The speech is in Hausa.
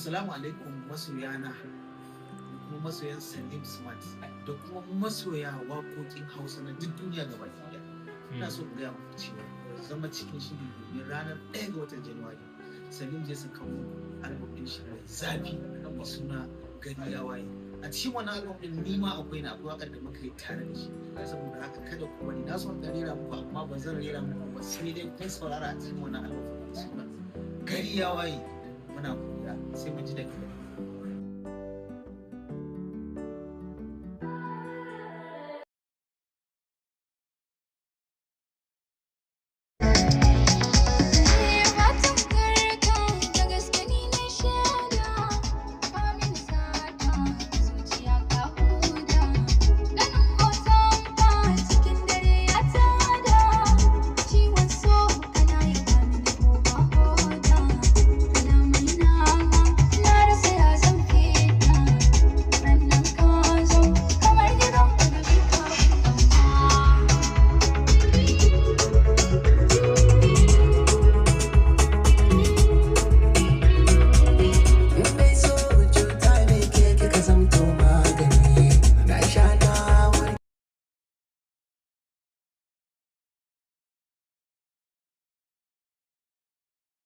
Assalamu alaikum masoyana da kuma masoyan Salim Smart da kuma masoya waƙoƙin Hausa na duk duniya gaba ɗaya. Ina so in gaya muku cewa zama cikin shiri domin ranar 1 ga watan Janairu Salim zai saka album ɗin shi mai zafi mai suna Gari Ya waye. A cikin wannan album ɗin ni ma akwai waƙar da muka yi tare da shi. Saboda haka kada ku bari na so in rera muku amma ba zan rera muku ba sai dai kun saurara a cikin wannan album ɗin suna Gari Ya waye. Muna godiya sai mun ji daga